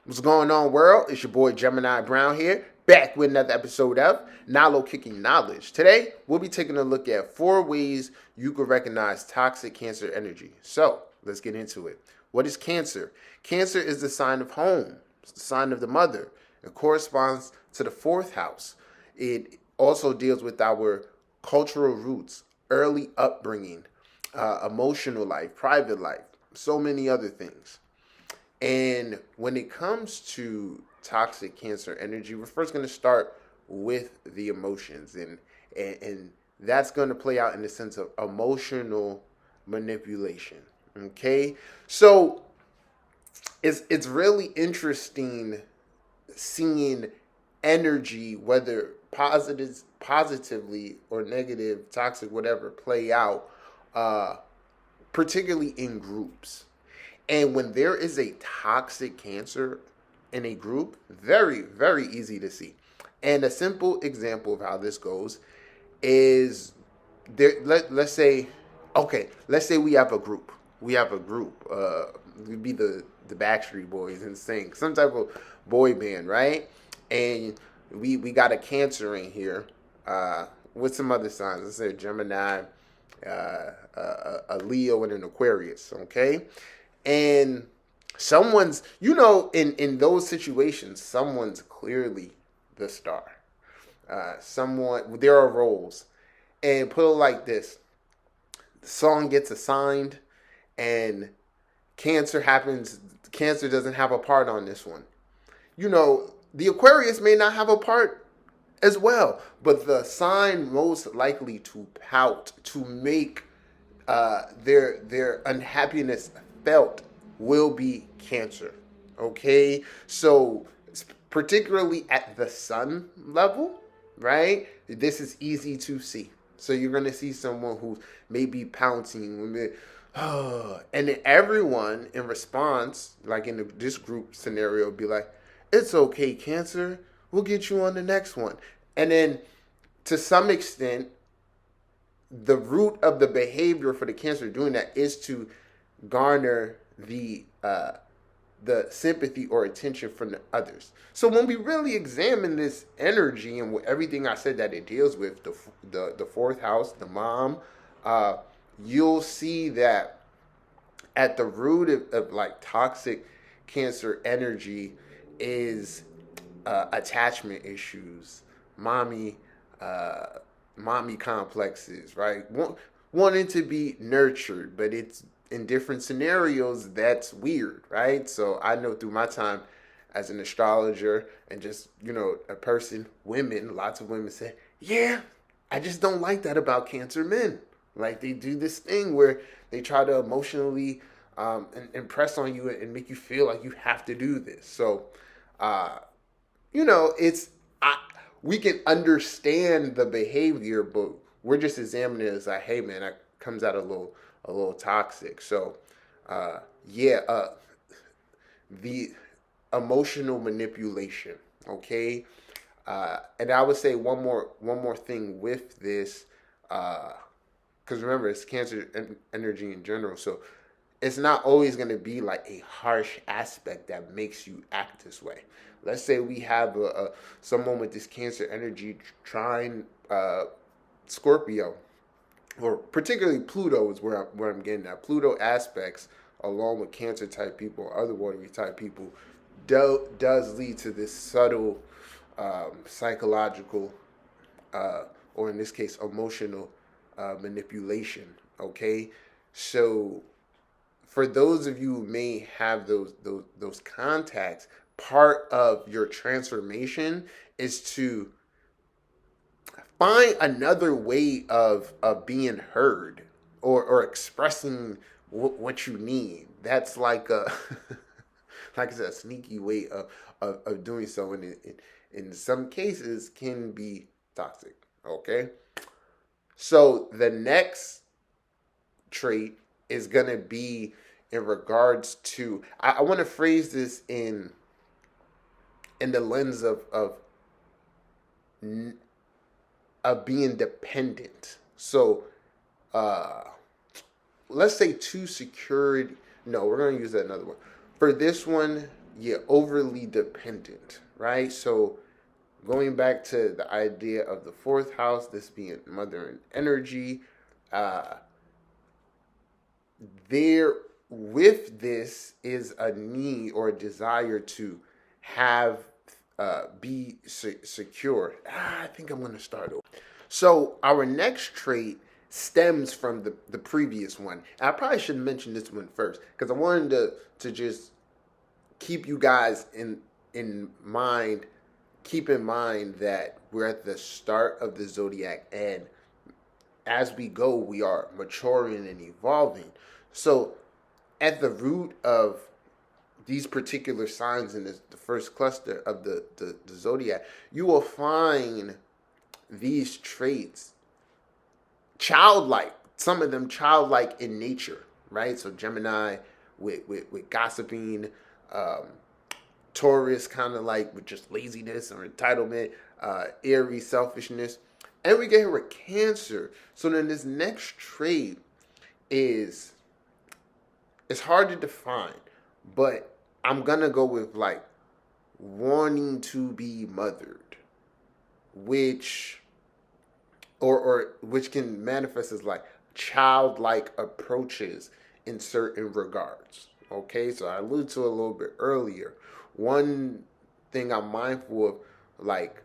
What's going on, world? It's your boy Gemini Brown here, back with another episode of Nalo Kicking Knowledge. Today, we'll be taking a look at 4 ways you can recognize toxic Cancer energy. So, let's get into it. What is Cancer? Cancer is the sign of home. It's the sign of the mother. It corresponds to the 4th house. It also deals with our cultural roots, early upbringing, emotional life, private life, so many other things. And when it comes to toxic Cancer energy, we're first going to start with the emotions, and that's going to play out in the sense of emotional manipulation. Okay, so it's really interesting seeing energy, whether positively or negative, toxic, whatever, play out, particularly in groups. And when there is a toxic Cancer in a group, very, very easy to see. And a simple example of how this goes is there. Let's say we have a group. We'd be the Backstreet Boys and sing some type of boy band, right? And we got a Cancer in here with some other signs. Let's say Gemini, a Leo, and an Aquarius. Okay. And someone's, in those situations, someone's clearly the star. There are roles. And put it like this: the song gets assigned, and Cancer doesn't have a part on this one. The Aquarius may not have a part as well, but the sign most likely to pout, to make their unhappiness felt, will be Cancer. Okay, so particularly at the sun level, right? This is easy to see. So you're gonna see someone who may be pouncing, and then everyone in response, like in this group scenario, be like, "It's okay, Cancer. We'll get you on the next one." And then, to some extent, the root of the behavior for the Cancer doing that is to garner the sympathy or attention from the others. So when we really examine this energy and everything I said that it deals with, the 4th house, the mom, you'll see that at the root of like toxic Cancer energy is attachment issues, mommy complexes, right? Wanting to be nurtured, but it's in different scenarios, that's weird, right? So I know through my time as an astrologer and just, a person, lots of women say, yeah, I just don't like that about Cancer men. Like, they do this thing where they try to emotionally impress on you and make you feel like you have to do this. So, we can understand the behavior, but we're just examining it as like, hey man, that comes out a little toxic. So, the emotional manipulation. Okay, and I would say one more thing with this, because remember, it's Cancer energy in general, so it's not always going to be like a harsh aspect that makes you act this way. Let's say we have someone with this Cancer energy trine Scorpio, or particularly Pluto is where I'm getting at. Pluto aspects, along with Cancer type people, other watery type people, does lead to this subtle psychological, or in this case, emotional manipulation. Okay, so for those of you who may have those contacts, part of your transformation is to find another way of being heard, or expressing what you need. That's like a like I said, a sneaky way of doing so, and in some cases can be toxic. Okay, so the next trait is gonna be in regards to, I want to phrase this in the lens of being dependent. So let's say too secured. No, we're going to use that another one. For this one, you're overly dependent, right? So going back to the idea of the fourth house, this being mother and energy, there with this is a need or a desire to have be secure. I think I'm going to start over. So our next trait stems from the previous one. And I probably should mention this one first because I wanted to just keep you guys in mind. Keep in mind that we're at the start of the zodiac, and as we go, we are maturing and evolving. So, at the root of these particular signs in the first cluster of the zodiac, you will find these traits childlike, some of them childlike in nature, right? So Gemini with gossiping, Taurus kind of like with just laziness or entitlement, Aries selfishness, and we get here with Cancer. So then this next trait is, it's hard to define, but I'm gonna go with like wanting to be mothered, which or which can manifest as like childlike approaches in certain regards. Okay, so I alluded to it a little bit earlier. One thing I'm mindful of, like,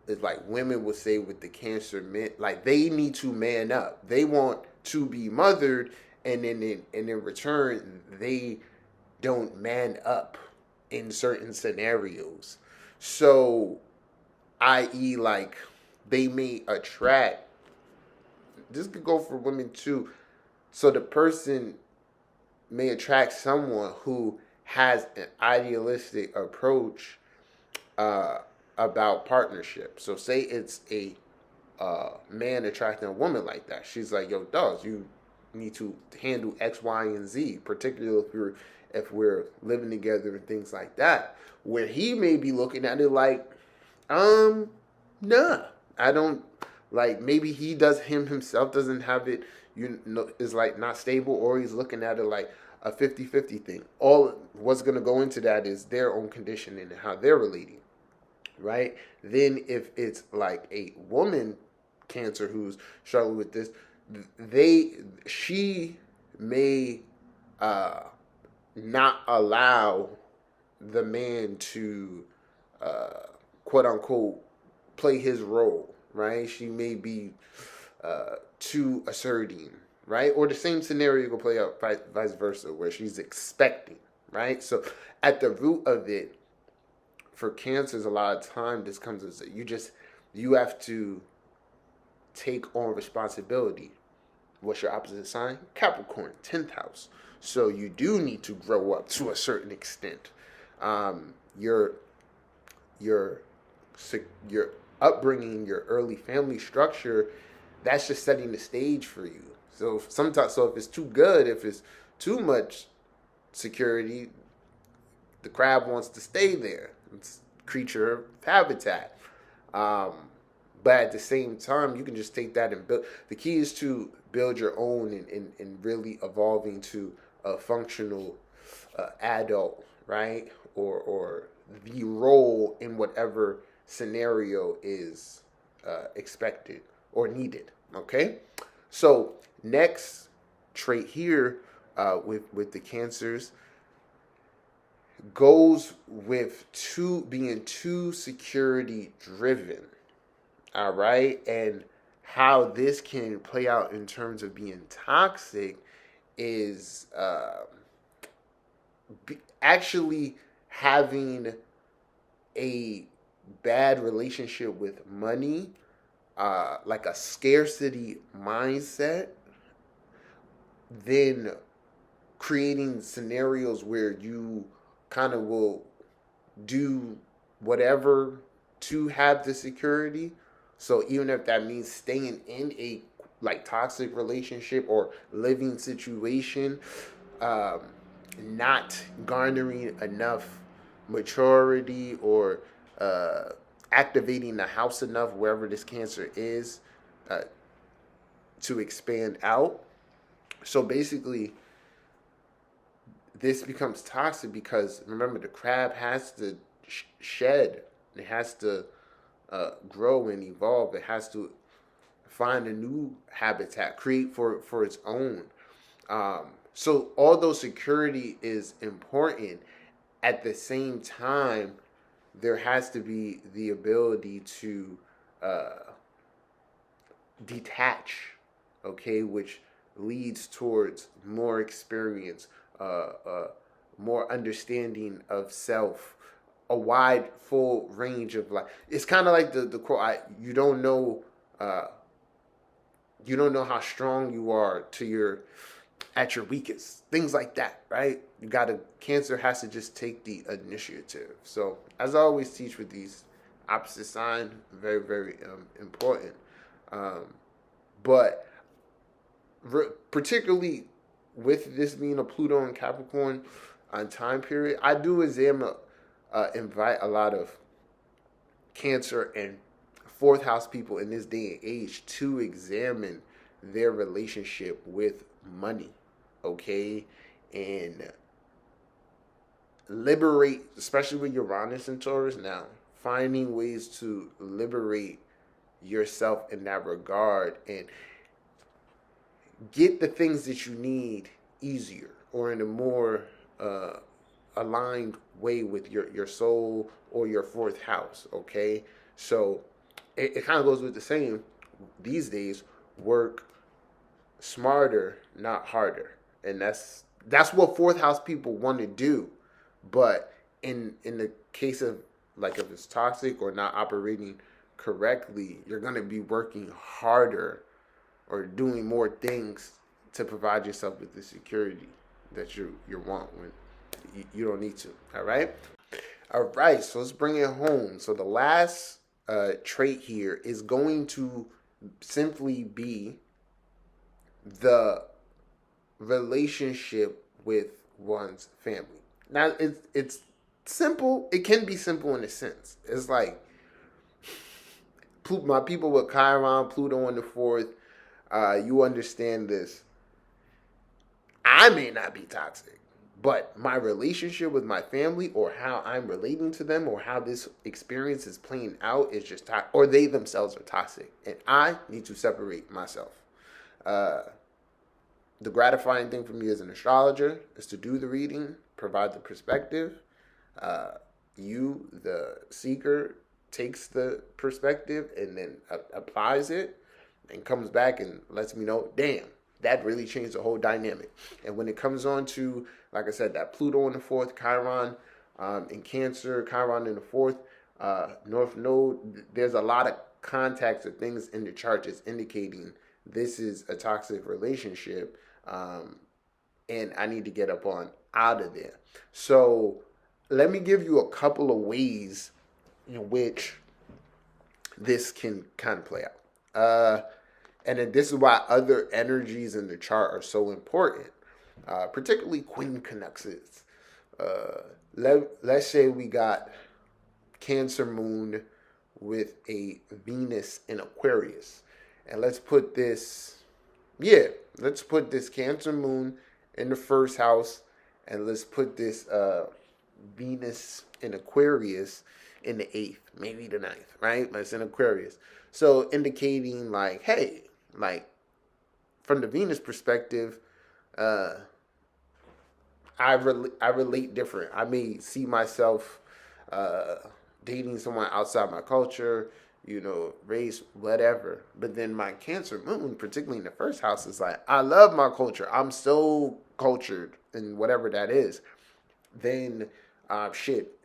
is like women would say with the Cancer men, like they need to man up. They want to be mothered, and then in return, they don't man up in certain scenarios. So, i.e., like they may attract. This could go for women too. So the person may attract someone who has an idealistic approach about partnership. So say it's a man attracting a woman like that. She's like, yo, dogs, you need to handle X, Y, and Z, particularly if we're living together and things like that. Where he may be looking at it like, nah, I don't, like maybe he himself doesn't have it, is like not stable, or he's looking at it like a 50-50 thing. All what's going to go into that is their own conditioning and how they're relating, right? Then if it's like a woman Cancer who's struggling with this, she may not allow the man to quote unquote play his role, right? She may be too asserting, right? Or the same scenario will play out vice versa, where she's expecting, right? So at the root of it, for Cancers, a lot of time this comes as you have to take on responsibility. What's your opposite sign? Capricorn, 10th house. So you do need to grow up to a certain extent. Your upbringing, your early family structure, that's just setting the stage for you. So if it's too good, if it's too much security, the crab wants to stay there. It's creature habitat. But at the same time, you can just take that and build. The key is to build your own and really evolving to a functional adult, right? Or the role in whatever scenario is expected or needed. Okay, so next trait here with the Cancers goes with being too security driven. All right, and how this can play out in terms of being toxic is actually having a bad relationship with money, like a scarcity mindset, then creating scenarios where you kind of will do whatever to have the security. So even if that means staying in a like toxic relationship or living situation, not garnering enough maturity or activating the house enough wherever this Cancer is to expand out. So basically, this becomes toxic because, remember, the crab has to shed. It has to grow and evolve. It has to find a new habitat, create for its own. So although security is important, at the same time, there has to be the ability to detach, okay, which leads towards more experience, more understanding of self, a wide, full range of life. It's kind of like the quote: "You don't know how strong you are at your weakest." Things like that, right? Cancer has to just take the initiative. So, as I always teach with these opposite sign, very, very important. But particularly with this being a Pluto and Capricorn time period, I do invite a lot of Cancer and fourth house people in this day and age to examine their relationship with money, okay? And liberate, especially with Uranus and Taurus now, finding ways to liberate yourself in that regard and get the things that you need easier or in a more aligned way with your soul or your fourth house, okay? So it kind of goes with the saying these days: work smarter, not harder. And that's what fourth house people want to do. But in the case of, like, if it's toxic or not operating correctly, you're going to be working harder or doing more things to provide yourself with the security that you want when you don't need to. All right, so let's bring it home. So the last trait here is going to simply be the relationship with one's family. Now, it's simple. It can be simple in a sense. It's like my people with Chiron, Pluto in the fourth, you understand this. I may not be toxic, but my relationship with my family, or how I'm relating to them, or how this experience is playing out, is just toxic, or they themselves are toxic, and I need to separate myself. The gratifying thing for me as an astrologer is to do the reading, provide the perspective. You, the seeker, takes the perspective and then applies it and comes back and lets me know, damn, that really changed the whole dynamic. And when it comes on to, like I said, that Pluto in the fourth, Chiron in Cancer, Chiron in the fourth, North Node, there's a lot of contacts or things in the chart that's indicating this is a toxic relationship, and I need to get up on out of there. So let me give you a couple of ways in which this can kind of play out. And then this is why other energies in the chart are so important, particularly Queen Connexes. Let's say we got Cancer moon with a Venus in Aquarius. And let's put this Cancer moon in the first house, and let's put this Venus in Aquarius in the 8th, maybe the 9th, right? But it's in Aquarius. So indicating like, hey, like from the Venus perspective, I relate different. I may see myself dating someone outside my culture, race, whatever. But then my Cancer moon, particularly in the first house, is like, I love my culture. I'm so cultured in whatever that is. Then,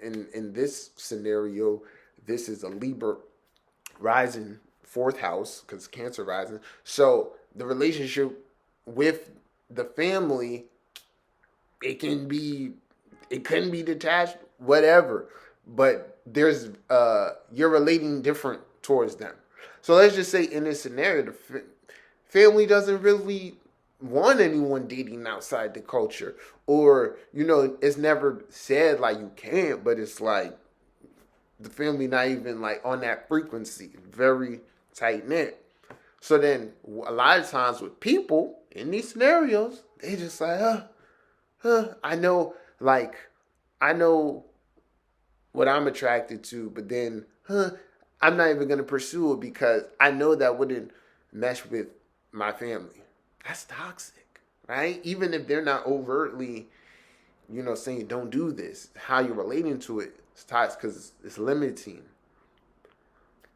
in this scenario, this is a Libra rising fourth house, because Cancer rising. So the relationship with the family, it couldn't be detached, whatever. But there's you're relating different towards them. So let's just say in this scenario, the family doesn't really want anyone dating outside the culture, or it's never said like you can't, but it's like the family not even like on that frequency, very tight knit. So then a lot of times with people in these scenarios, they just like, I know, like, I know what I'm attracted to, but then, I'm not even going to pursue it because I know that wouldn't mesh with my family. That's toxic, right? Even if they're not overtly, saying don't do this, how you're relating to it is toxic because it's limiting.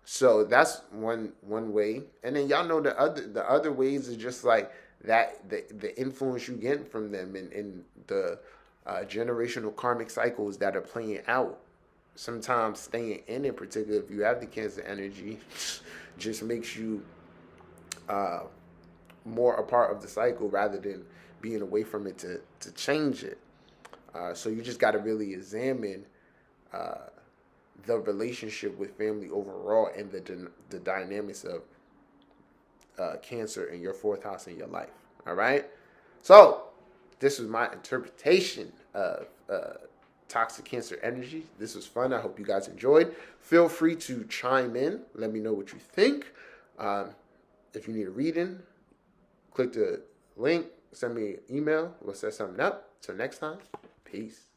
So that's one way, and then y'all know the other ways is just like that the influence you get from them and the generational karmic cycles that are playing out. Sometimes staying in it, particularly if you have the Cancer energy, just makes you more a part of the cycle rather than being away from it to change it. So you just got to really examine the relationship with family overall and the dynamics of Cancer in your fourth house in your life. All right. So this was my interpretation of toxic Cancer energy. This was fun. I hope you guys enjoyed. Feel free to chime in. Let me know what you think. If you need a reading, click the link. Send me an email. We'll set something up. Till next time. Peace.